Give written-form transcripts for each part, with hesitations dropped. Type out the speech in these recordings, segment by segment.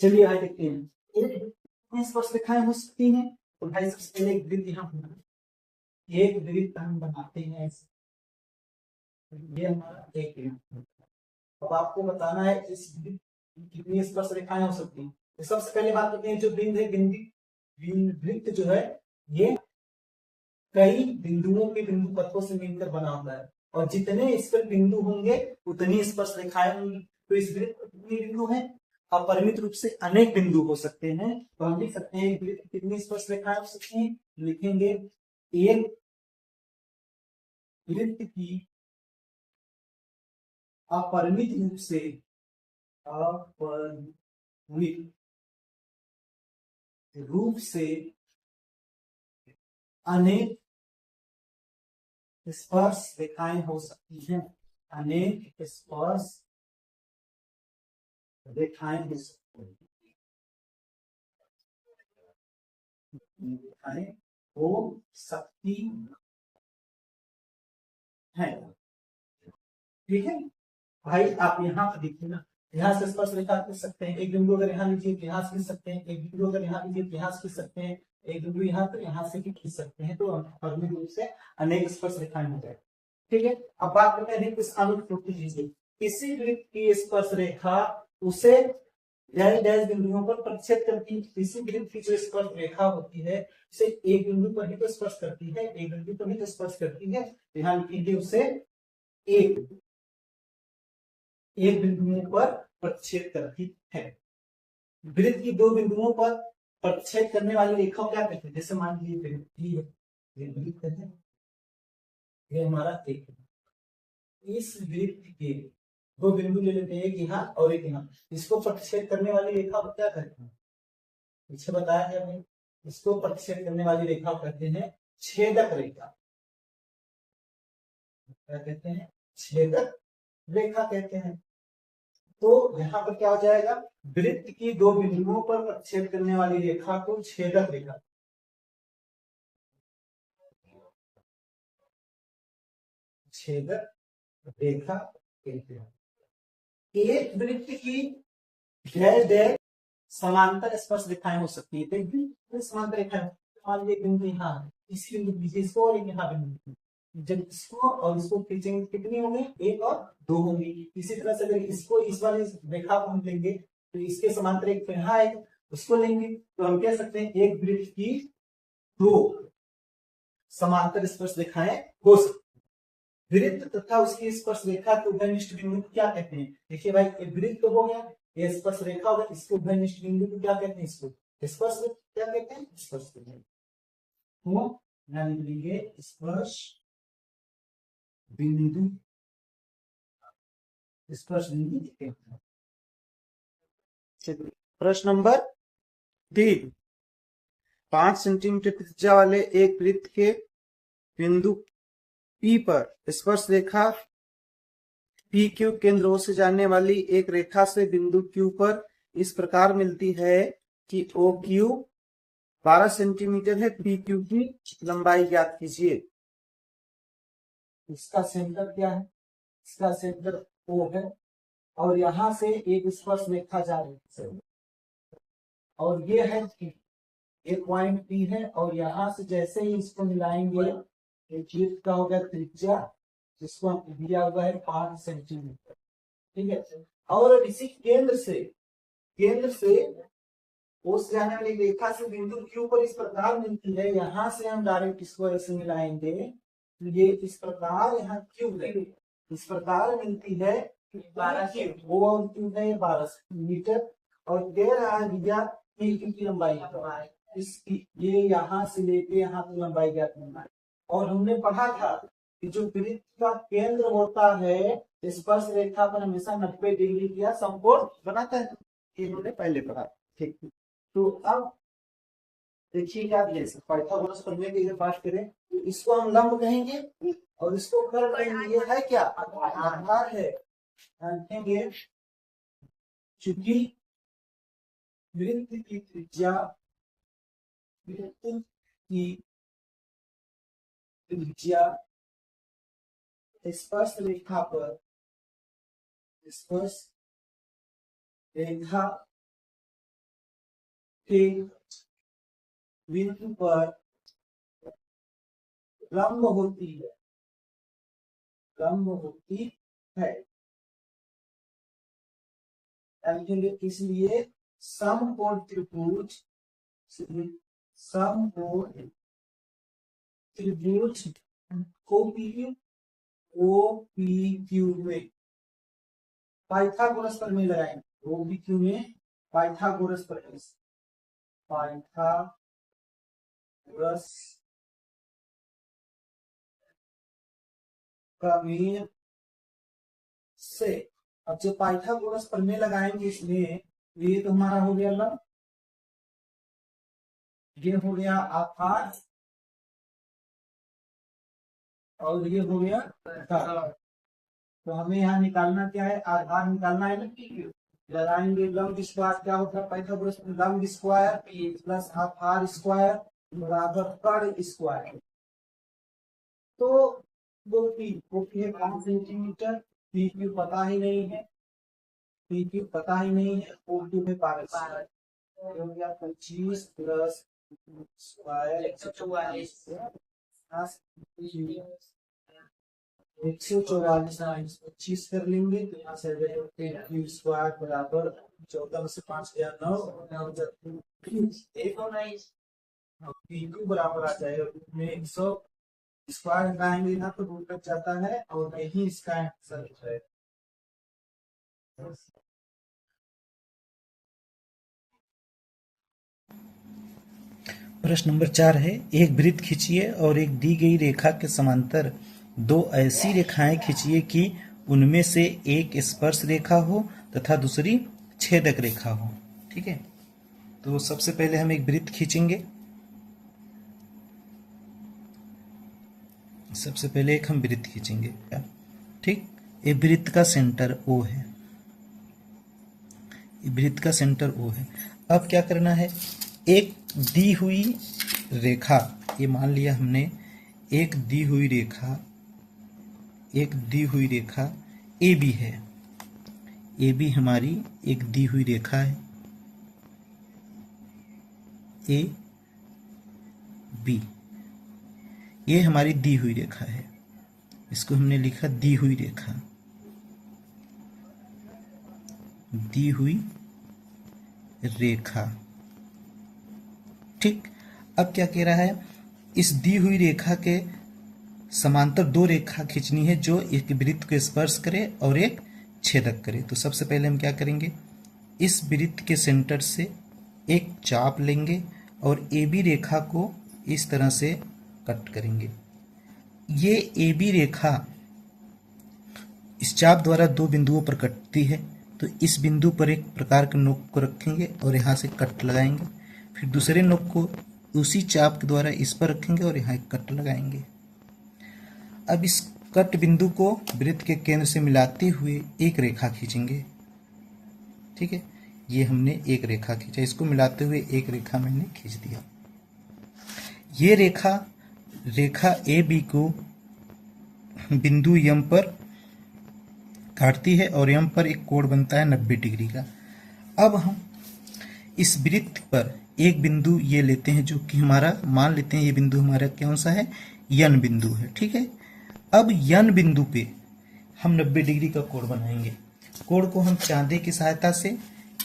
चलिए आगे देखते हैं। एक स्पर्श रेखाएं हो सकती हैं, तो भाई सबसे पहले एक वृत्त यहाँ एक वृत्त हम बनाते हैं। ये हमारा एक वृत्त। अब आपको बताना है इस वृत्त कितनी स्पर्श रेखाएं हो सकती हैं। तो सबसे पहले बात करते हैं जो बिंदु है, वृत्त जो है ये कई बिंदुओं के बिंदु पथों से मिलकर बना होता है, और जितने इस पर बिंदु होंगे उतनी स्पर्श रेखाएं होंगी। तो इस वृत्त में कितने बिंदु हैं? अपरिमित रूप से अनेक बिंदु हो सकते हैं। तो हम लिख सकते हैं वृत्त कितनी स्पर्श रेखाएं हो सकती हैं? लिखेंगे एक वृत्त की अपरिमित रूप से अनेक स्पर्श रेखाएं हो सकती हैं। अनेक स्पर्श रेखाएं हो सकती हैं। ठीक है भाई, आप यहाँ पर देखिए ना, यहाँ से स्पर्श रेखा खींच सकते हैं। एक बिंदु अगर यहाँ लीजिए यहाँ से खींच सकते हैं, एक बिंदु अगर यहाँ लीजिए यहाँ से खींच सकते हैं, एक बिंदु यहाँ तो यहाँ से भी खींच सकते हैं। तो अपरिमित रूप से अनेक स्पर्श रेखाएं हो जाए। ठीक है, अब बात करते हैं किस अनुरूप लीजिए। किसी वृत्त की स्पर्श रेखा उसे डैश डैश बिंदुओं पर प्रतिच्छेद करती है। किसी वृत्त की जो स्पर्श रेखा होती है उसे एक बिंदु पर ही तो स्पर्श करती है, एक बिंदु पर ही तो स्पर्श करती है। ध्यान कीजिए, उसे एक बिंदुओं पर प्रतिच्छेद करती है। वृत्त की दो बिंदुओं पर प्रतिच्छेद करने वाली रेखा क्या कहते हैं? जैसे मान लीजिए वृत्त है, ये हमारा एक, इस वृत्त के दो बिंदु ले लेते हैं, एक यहाँ और एक यहाँ। इसको प्रतिच्छेद करने वाली रेखा को क्या कहते हैं? पीछे बताया है हमने, इसको प्रतिच्छेद करने वाली रेखा कहते हैं छेदक रेखा। क्या कहते हैं? छेदक रेखा कहते हैं। तो यहाँ पर क्या हो जाएगा? वृत्त की दो बिंदुओं पर प्रतिच्छेद करने वाली रेखा को छेदक रेखा, छेदक रेखा कहते हैं। एक वृत्त की डैश डैश समांतर स्पर्श रेखाएं हो सकती है। तो समांतर रेखाएं, मान लीजिए बिंदु यहाँ है, इसी बिंदु नीचे इसको और यहाँ बिंदु, जब इसको और इसको खींचेंगे कितनी होंगी? एक और दो होंगी। इसी तरह से अगर इसको इस वाली रेखा को हम लेंगे तो इसके समांतर एक यहाँ है, उसको लेंगे तो हम कह सकते हैं एक वृत्त की दो समांतर स्पर्श रेखाएं हो सकती। वृत्त तथा उसकी स्पर्श रेखा के उभयनिष्ठ बिंदु को क्या कहते हैं? देखिए भाई, वृत्त तो हो गया, ये स्पर्श रेखा होगा, इसके उभयनिष्ठ बिंदु को क्या कहते हैं? इसको स्पर्श क्या कहते हैं? स्पर्श तो ध्यान देंगे, स्पर्श बिंदु, स्पर्श बिंदु कहते हैं। प्रश्न नंबर 3, 5 सेंटीमीटर त्रिज्या वाले एक वृत्त के बिंदु P पर स्पर्श रेखा पी क्यू केंद्र से जाने वाली एक रेखा से बिंदु Q पर इस प्रकार मिलती है कि OQ 12 सेंटीमीटर है। PQ की लंबाई ज्ञात कीजिए। इसका सेंटर क्या है? इसका सेंटर O है, और यहां से एक स्पर्श रेखा जा रही है, और ये है P, एक पॉइंट P है, और यहां से जैसे ही इसको मिलाएंगे एक वृत्त का होगा त्रिज्या, जिसको दिया हुआ है 5 सेंटीमीटर। ठीक है, और इसी केंद्र से उस जाने वाली रेखा से बिंदु Q पर इस प्रकार मिलती है। यहां से हम डायरेक्ट इसको ऐसे मिलाएंगे तो ये इस प्रकार यहाँ Q है, इस प्रकार मिलती है 12 Q, वो और Q है 12 सेंटीमीटर, और दे रहा है भैया Q की लंबाई इसकी, ये यहाँ से लेके यहाँ की लंबाई ज्ञात करना है। और हमने पढ़ा था कि जो वृत्त का केंद्र होता है स्पर्श रेखा पर हमेशा 90 डिग्री का समकोण बनाता है, ये हमने पहले पढ़ा। ठीक, तो अब देखिए क्या पाइथागोरस प्रमेय की बात करें तो इसको हम लंब कहेंगे, और इसको कर्व कहेंगे। ये है क्या? आधार है। कहेंगे चूंकि वृत्त की त्रिज्या स्पर्श रेखा पर बिंदु पर लंब होती है, लंब होती है, इसलिए समकोण त्रिभुज, समकोण त्रिभुज OPQ में पाइथागोरस प्रमेय लगाएंगे। OPQ में पाइथागोरस प्रमेय, पाइथागोरस प्रमेय से, अब जो पाइथागोरस प्रमेय लगाएंगे इसमें, ये तो हमारा हो गया लंब, ये हो गया आधार, और ये हो गया आधार। तो हमें यहाँ निकालना क्या है, आधार निकालना है ना। लगाएंगे लंब स्क्वायर, क्या होता है पाइथागोरस में, लंब स्क्वायर प्लस आधार स्क्वायर बराबर कर्ण स्क्वायर। तो वो पी है 5 सेंटीमीटर, PQ पता ही नहीं है, PQ पता ही नहीं है, OQ में 5 हो गया 25 प्लस स्क्वायर 144, 144 कर लेंगे तो यहाँ से क्यू स्क्वायर बराबर 14 से 5 गया 9, PQ बराबर आ जाएगा में 100 स्क्वायर लगाएंगे ना तो रूट लग जाता है, और यही इसका आंसर है। प्रश्न नंबर 4 है, एक वृत्त खींचिए और एक दी गई रेखा के समांतर दो ऐसी रेखाएं खींचिए कि उनमें से एक स्पर्श रेखा हो तथा दूसरी छेदक रेखा हो। ठीक है, तो सबसे पहले हम एक वृत्त खींचेंगे। सबसे पहले एक हम वृत्त खींचेंगे। ठीक, ये वृत्त का सेंटर O है, वृत्त का सेंटर O है। अब क्या करना है, एक दी हुई रेखा, ये मान लिया हमने एक दी हुई रेखा AB है, AB हमारी एक दी हुई रेखा है AB, ये हमारी दी हुई रेखा है, इसको हमने लिखा दी हुई रेखा, दी हुई रेखा। ठीक, अब क्या कह रहा है, इस दी हुई रेखा के समांतर दो रेखा खींचनी है जो एक वृत्त को स्पर्श करे और एक छेदक करे। तो सबसे पहले हम क्या करेंगे, इस वृत्त के सेंटर से एक चाप लेंगे और AB रेखा को इस तरह से कट करेंगे। ये AB रेखा इस चाप द्वारा दो बिंदुओं पर कटती है, तो इस बिंदु पर एक प्रकार के नोक को रखेंगे और यहाँ से कट लगाएंगे, फिर दूसरे नोक को उसी चाप के द्वारा इस पर रखेंगे और यहाँ एक कट लगाएंगे। अब इस कट बिंदु को वृत्त के केंद्र से मिलाते हुए एक रेखा खींचेंगे। ठीक है, ये हमने एक रेखा खींचा, इसको मिलाते हुए एक रेखा मैंने खींच दिया। ये रेखा AB को बिंदु M पर काटती है और M पर एक कोण बनता है 90 डिग्री का। अब हम इस वृत्त पर एक बिंदु ये लेते हैं जो कि हमारा, मान लेते हैं ये बिंदु हमारा कौन सा है, N बिंदु है। ठीक है, अब N बिंदु पे हम 90 डिग्री का कोण बनाएंगे। कोण को हम चांदे की सहायता से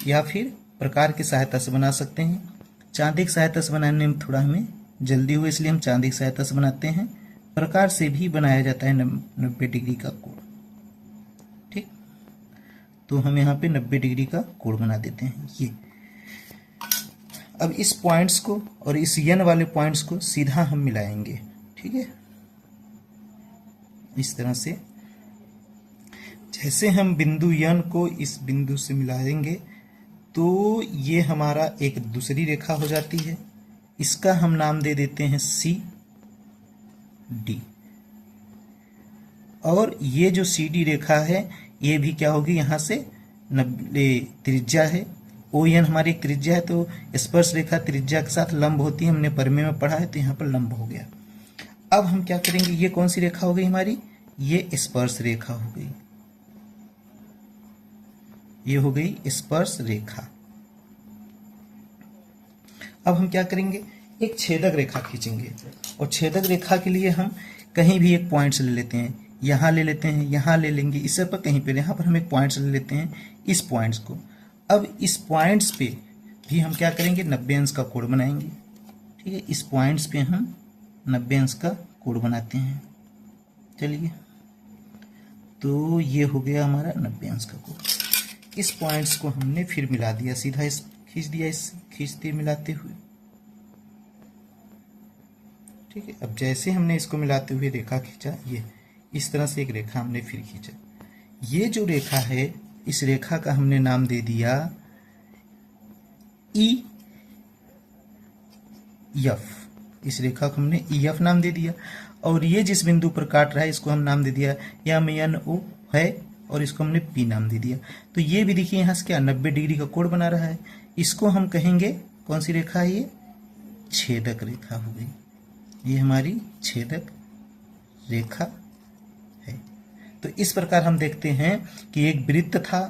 या फिर प्रकार की सहायता से बना सकते हैं। चांदी की सहायता से बनाने में थोड़ा हमें जल्दी हो, इसलिए हम चांदी की सहायता से बनाते हैं। प्रकार से भी बनाया जाता है 90 डिग्री का कोण। ठीक, तो हम यहाँ पे 90 डिग्री का कोण बना देते हैं ये। अब इस पॉइंट्स को और इस N वाले पॉइंट्स को सीधा हम मिलाएंगे। ठीक है, इस तरह से जैसे हम बिंदु N को इस बिंदु से मिलाएंगे तो ये हमारा एक दूसरी रेखा हो जाती है, इसका हम नाम दे देते हैं CD। और ये जो CD रेखा है ये भी क्या होगी, यहाँ से 90 त्रिज्या है, ON हमारी एक त्रिज्या है, तो स्पर्श रेखा त्रिज्या के साथ लंब होती है, हमने परिमेय में पढ़ा है, तो यहाँ पर लंब हो गया। अब हम क्या करेंगे, ये कौन सी रेखा हो गई हमारी, ये स्पर्श रेखा हो गई, ये हो गई स्पर्श रेखा। अब हम क्या करेंगे, एक छेदक रेखा खींचेंगे, और छेदक रेखा के लिए हम कहीं भी एक पॉइंट से ले लेते हैं, यहाँ ले लेते हैं, यहाँ ले लेंगे, इससे पर कहीं पर, यहाँ पर हम एक पॉइंट से ले लेते हैं इस पॉइंट्स को। अब इस पॉइंट्स पे भी हम क्या करेंगे, 90 अंश का कोण बनाएंगे। ठीक है, इस पॉइंट्स पे हम 90 अंश का कोण बनाते हैं। चलिए, तो ये हो गया हमारा 90 अंश का कोण। इस पॉइंट्स को हमने फिर मिला दिया, सीधा इस खींच दिया, इस खींचते मिलाते हुए। ठीक है, अब जैसे हमने इसको मिलाते हुए रेखा खींचा, ये इस तरह से एक रेखा हमने फिर खींचा। ये जो रेखा है, इस रेखा का हमने नाम दे दिया ई एफ। इस रेखा को हमने ई एफ नाम दे दिया। और ये जिस बिंदु पर काट रहा है, इसको हम नाम दे दिया MNO है, और इसको हमने P नाम दे दिया। तो ये भी देखिए यहाँ से क्या 90 डिग्री का कोण बना रहा है। इसको हम कहेंगे, कौन सी रेखा है ये, छेदक रेखा हो गई। ये हमारी छेदक रेखा है। तो इस प्रकार हम देखते हैं कि एक वृत्त था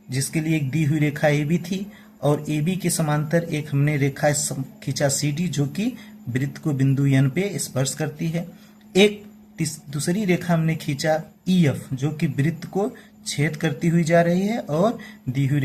जिसके लिए एक दी हुई रेखा AB थी, और AB के समांतर एक हमने रेखा खींचा CD, जो कि वृत्त को बिंदु N पे स्पर्श करती है। एक दूसरी रेखा हमने खींचा EF, जो कि वृत्त को छेद करती हुई जा रही है, और दी हुई